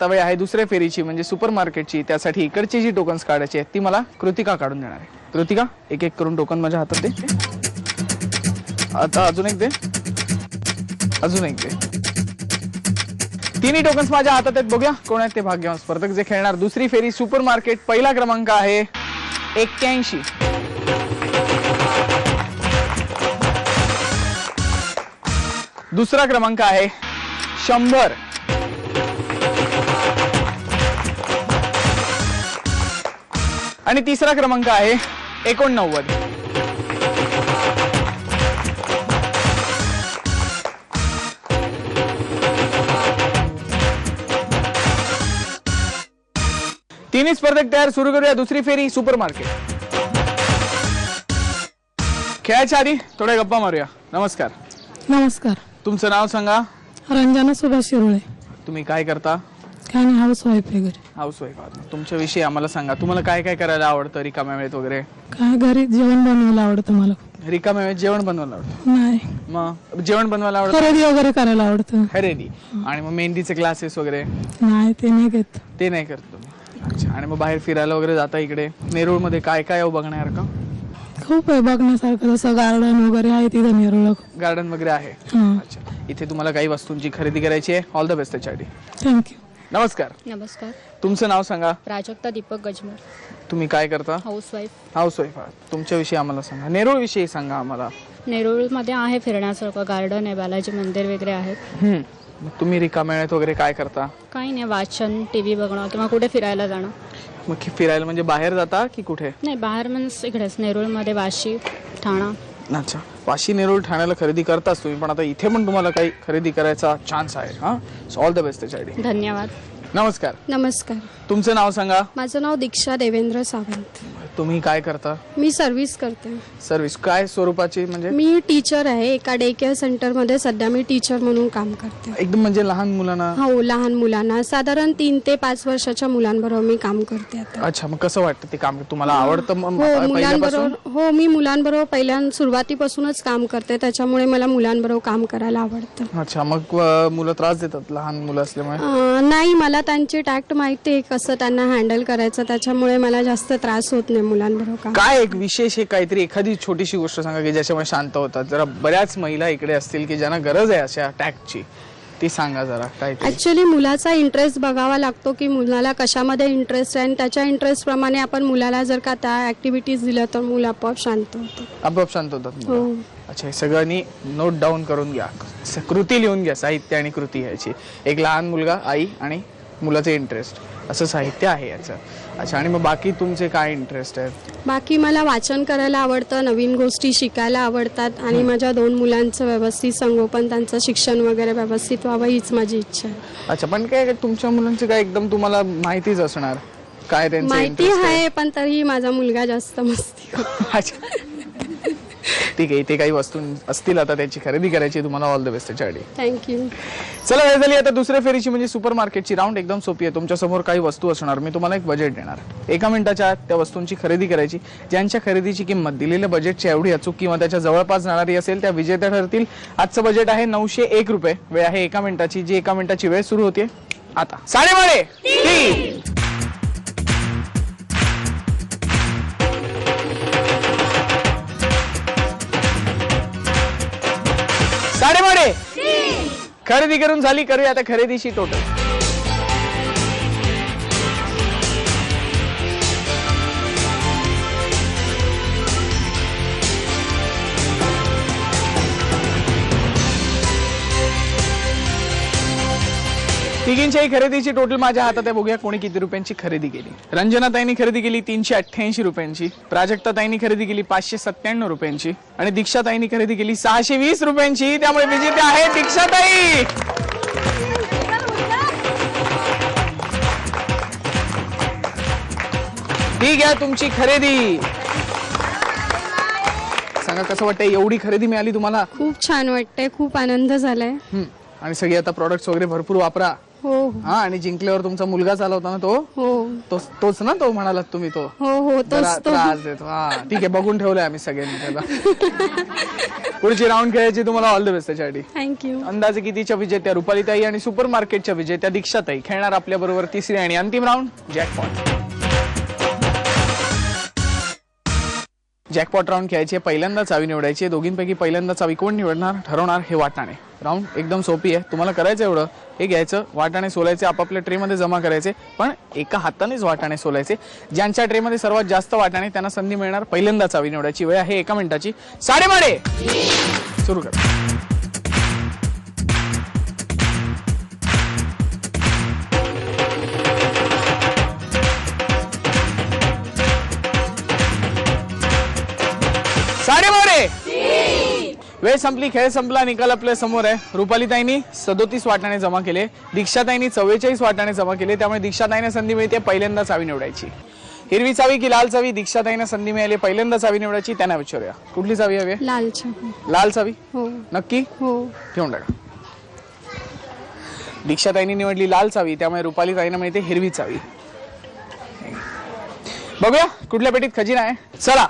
आता वेळ आहे दुसऱ्या फेरीची म्हणजे सुपरमार्केटची. त्यासाठी इकडची जी टोकन्स काढायची आहेत ती मला कृतिका काढून देणार आहे. कृतिका एक एक करून टोकन माझ्या हातात दे. आता अजून एक दे, अजून एक दे. तिन्ही टोकन्स माझ्या हातात आहेत. बघूया कोण आहेत ते भाग्यवान स्पर्धक जे खेळणार दुसरी फेरी सुपरमार्केट. पहिला क्रमांक आहे 81, दुसरा क्रमांक आहे 100 आणि तिसरा क्रमांक आहे 89. तिन्ही स्पर्धक तयार. सुरू करूया दुसरी फेरी सुपरमार्केट. खेळायच्या आधी थोड्या गप्पा मारूया. नमस्कार. नमस्कार. तुमचं नाव सांगा. रंजना सुभाष शिरोळे. तुम्ही काय करता? काय नाही, हाऊस वाईफ आहे घरी. हाऊस वाईफ आहात. तुमच्या विषयी आम्हाला सांगा. तुम्हाला काय काय करायला आवडतं रिकाम्या वेळेत वगैरे? काय घरी जेवण बनवायला आवडतं मला. रिकाम्या वेळेत जेवण बनवायला आवडतं? नाही, मग जेवण बनवायला आवडतं? खरेदी वगैरे करायला आवडतं. खरेदी. आणि मग मेहंदीचे क्लासेस वगैरे? नाही, ते नाही घेत. ते नाही करत तुम्ही. अच्छा. आणि मग बाहेर फिरायला वगैरे जाता? इकडे नेरूळ मध्ये काय काय बघण्यासारखं? खूप आहे बघण्यासारखं, जसं गार्डन वगैरे आहे तिथे नेरुळ. गार्डन वगैरे आहे. अच्छा. इथे तुम्हाला काही वस्तूंची खरेदी करायची आहे. ऑल द बेस्ट त्याच्यासाठी. थँक्यू. नमस्कार. नमस्कार. तुमचं नाव सांगा. प्राजक्ता दीपक गजमल. तुम्ही काय करता? हाऊसवाईफ. हाऊसवाईफ आहात. तुमच्या विषयी आम्हाला सांगा. नेरूळ विषयी सांगा आम्हाला. नेरूळमध्ये आहे फिरण्यासारखं, गार्डन आहे, बालाजी मंदिर वगैरे आहेत. मग तुम्ही रिकाम्या वेळेत वगैरे काय करता? काही नाही, वाचन, टीव्ही बघणं किंवा कुठे फिरायला जाणं. मग फिरायला म्हणजे बाहेर जाता की कुठे? नाही, बाहेर म्हणजे इकडेच नेरूळमध्ये, वाशी, ठाणा. अच्छा. वाशी, नेरूळ, ठाण्याला खरेदी करताच तुम्ही, पण आता इथे पण तुम्हाला काही खरेदी करायचा चान्स आहे. हा, सो ऑल द बेस्ट त्याच्यासाठी. धन्यवाद. नमस्कार. नमस्कार. तुमचं नाव सांगा. माझं नाव दीक्षा देवेंद्र सावंत. तुम्ही काय करता? मी सर्व्हिस करते. सर्व्हिस काय स्वरूपाची? म्हणजे मी टीचर आहे एका डे केअर सेंटर मध्ये. सध्या मी टीचर म्हणून काम करते. एकदम म्हणजे लहान मुलांना? हो, लहान मुलांना, साधारण 3 ते 5 वर्षाच्या मुलांबरोबर मी काम करते आता. अच्छा. मग कसं वाटतं ते काम? तुम्हाला आवडतं? हो, मुलांबरोबर. हो, मी मुलांबरोबर सुरुवातीपासूनच काम करते, त्याच्यामुळे मला मुलांबरोबर काम करायला आवडतं. अच्छा. मग मुलं त्रास देतात लहान मुलं असल्यामुळे? नाही, मला त्यांची टॅक्ट माहिती आहे, कसं त्यांना हँडल करायचं, त्याच्यामुळे मला जास्त त्रास होत नाही मुलांबरोबर काम. काय एक विशेष आहे काहीतरी एखादी छोटीशी गोष्ट सांगा की ज्याच्यामुळे शांत होतात? जरा बऱ्याच महिला इकडे असतील की ज्यांना गरज आहे अशा टॅक्टची, ती सांगा जरा. काय ऍक्च्युली मुलाचा इंटरेस्ट बघावा लागतो की मुलाला कशामध्ये इंटरेस्ट आहे, आणि त्याच्या इंटरेस्ट प्रमाणे आपण मुलाला जर का त्या ऍक्टिव्हिटीज दिल्या तर मुलं आपोआप शांत होतं. आपोआप शांत होतात हो. मुलं. अच्छा. हे सगळ्यांनी नोट डाऊन करून घ्या. कृती लिहून घ्या. साहित्य आणि कृती ह्याची. एक लहान मुलगा, आई आणि मुलाचे इंटरेस्ट, असं साहित्य आहे याचं. अच्छा. आणि मग बाकी तुमचे काय इंटरेस्ट आहेत? बाकी मला वाचन करायला आवडतं, नवीन गोष्टी शिकायला आवडतात, आणि माझ्या 2 मुलांचं व्यवस्थित संगोपन, त्यांचं शिक्षण वगैरे व्यवस्थित व्हावं हीच माझी इच्छा आहे. अच्छा. पण काय तुमच्या मुलांचे काय एकदम तुम्हाला माहितीच असणार काय त्यांचं माहिती interest आहे, पण तरी माझा मुलगा जास्त मस्ती करतो. अच्छा. ठीक आहे. इथे काही वस्तू असतील आता त्याची खरेदी करायची तुम्हाला. ऑल द बेस्ट त्याच्यासाठी. थँक्यू. चला, वेळ झाली आता दुसऱ्या फेरीची म्हणजे सुपरमार्केटची. राऊंड एकदम सोपी आहे. तुमच्या समोर काही वस्तू असणार. मी तुम्हाला एक बजेट देणार. 1 मिनिटाच्या आत त्या वस्तूंची खरेदी करायची. ज्यांच्या खरेदीची किंमत दिलेल्या बजेटच्या एवढी अचूक किंवा त्याच्या जवळपास जाणारी असेल त्या विजेत्या ठरतील. आजचं बजेट आहे 901 रुपये. वेळ आहे 1 मिनिटाची, जी 1 मिनिटाची वेळ सुरू होते आता. 3:30. खरेदी करून झाली. करूया आता खरेदीची टोटल. तिघींच्याही खरेदीची टोटल माझ्या हातात आहे. बघूया कोणी किती रुपयांची खरेदी केली. रंजनाताईंनी खरेदी केली 388 रुपयांची. प्राजक्ताताईंनी खरेदी केली 597 रुपयांची. आणि दीक्षाताईंनी खरेदी केली 620 रुपयांची. त्यामुळे विजेते आहे दीक्षाताई. ठीक आहे तुमची खरेदी. सांगा कसं वाटतंय? एवढी खरेदी मिळाली तुम्हाला? खूप छान वाटतंय, खूप आनंद झालाय. आणि सगळे आता प्रोडक्ट्स वगैरे भरपूर वापरा. हो. हा. आणि जिंकल्यावर तुमचा मुलगा चालवता ना तो? हो. तोच ना तो म्हणालात तुम्ही? तो हो, तोच. त्रास देतो. हा. ठीक आहे. बघून ठेवलंय आम्ही सगळ्यांनी त्याला. पुढची राऊंड खेळायची, तुम्हाला ऑल द बेस्ट त्याच्यासाठी. थँक्यू. अंदाजे कितीच्या विजेत्या रुपालीताई आणि सुपर मार्केटच्या विजेत्या दीक्षाताई खेळणार आपल्या बरोबर तिसरी आणि अंतिम राऊंड जॅकपॉट. जॅकपॉट राऊंड खेळायची आहे, पहिल्यांदा चावी निवडायची आहे. दोघींपैकी पहिल्यांदा चावी कोण निवडणार ठरवणार हे वाटाणे. राऊंड एकदम सोपी आहे, तुम्हाला करायचं एवढं, हे घ्यायचं, वाटाणे सोलायचे, आपापल्या ट्रेमध्ये जमा करायचे, पण एका हातानेच वाटाणे सोलायचे. ज्यांच्या ट्रेमध्ये सर्वात जास्त वाटाणे त्यांना संधी मिळणार पहिल्यांदा चावी निवडायची. वेळ आहे 1 मिनिटाची. साडेमाडे सुरू करा. साडेमाडे. वेळ संपली, खेळ संपला, निकाल आपल्या समोर आहे. रुपालीताईंनी 37 वाटाणे जमा केले, दीक्षाताईंनी 44 वाटाणे जमा केले. त्यामुळे दीक्षाताईंना संधी मिळते पहिल्यांदा चावी निवडायची. हिरवी चावी की लाल चावी? दीक्षाताईंना संधी मिळाली पहिल्यांदा चावी निवडायची. त्यांना विचारूया कुठली चावी हवी आहे? लाल चावी. लाल चावी हो नक्की हो. घेऊन टाका. दीक्षाताईंनी निवडली लाल चावी, त्यामुळे रुपालीताईंना मिळते हिरवी चावी. बघूया कुठल्या पेटीत खजिना आहे. चला.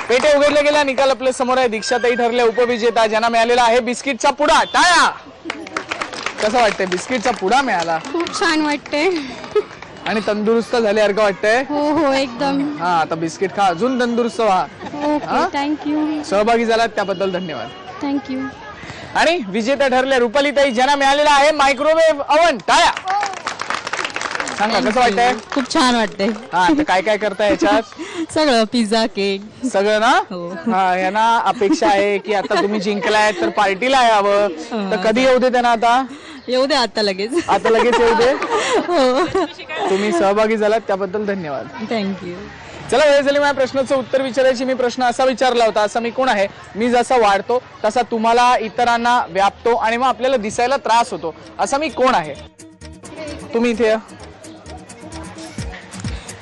पेटे उघडले गेल्या, निकाल आपल्या समोर आहे. दीक्षाताई ठरल्या उपविजेता, ज्यांना मिळालेला आहे बिस्किटचा पुडा. टाळ्या. कसं वाटतंय? बिस्किटचा पुडा मिळाला, खूप छान वाटते. आणि तंदुरुस्त झाल्यासारखं वाटतंय. हो हो एकदम. हा, आता बिस्किट खा, अजून तंदुरुस्त व्हा. Okay thank you. सहभागी झालात त्याबद्दल धन्यवाद. थँक्यू. आणि विजेत्या ठरल्या रुपालीताई, ज्यांना मिळालेला आहे मायक्रोवेव्ह अवन. टाळ्या. सांगा कसं वाटतंय? खूप छान वाटते. हा, तर काय काय करताय याच्यात? सगळं पिझ्झा केक सगळं ना. हो. हा, यांना अपेक्षा आहे की आता तुम्ही जिंकलाय तर पार्टीला यावं. तर कधी येऊ दे त्यांना? आता येऊ दे आता लगेच. आता लगेच येऊ दे. हो तुम्ही सहभागी झालात त्याबद्दल धन्यवाद. थँक्यू. चला, वेळ झाली माझ्या प्रश्नाचं उत्तर विचारायची. मी प्रश्न असा विचारला होता, असा मी कोण आहे? मी जसा वाढतो तसा तुम्हाला इतरांना व्यापतो आणि मग आपल्याला दिसायला त्रास होतो, असा मी कोण आहे? तुम्ही इथे या.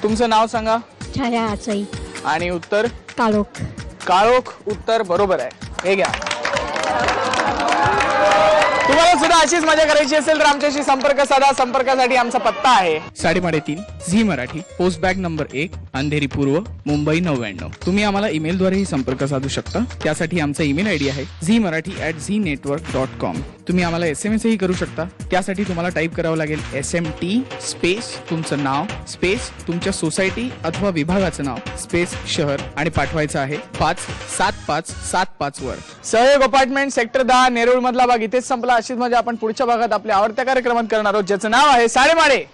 तुमचं नाव सांगा. छाया आचाई. आणि उत्तर? काळोख. काळोख उत्तर बरोबर आहे. हे घ्या. तुम्हाला सुद्धा अशीच मजा करायची असेल तर आमच्याशी संपर्क साधा. संपर्कासाठी आमचा पत्ता आहे 3:30 Zee Marathi, post bag number 1, Andheri पूर्व, मुंबई 99. तुम्ही आम्हाला ईमेलद्वारेही संपर्क साधू शकता. त्यासाठी आमचा ईमेल आयडी आहे zmarathi@znetwork.com. तुम्ही आम्हाला SMS ही करू शकता. त्यासाठी तुम्हाला टाईप करावं लागेल SMT स्पेस तुमचं नाव स्पेस तुमच्या सोसायटी अथवा विभागाचं नाव स्पेस शहर आणि पाठवायचं आहे 57575 वर. सहयोग अपार्टमेंट सेक्टर 10 नेरूळ मधला भाग इथेच संपला. अशीच मजा आपण पुढच्या भागात आपल्या आवडत्या कार्यक्रमात करणार आहोत, ज्याचं नाव आहे साडेमाडे.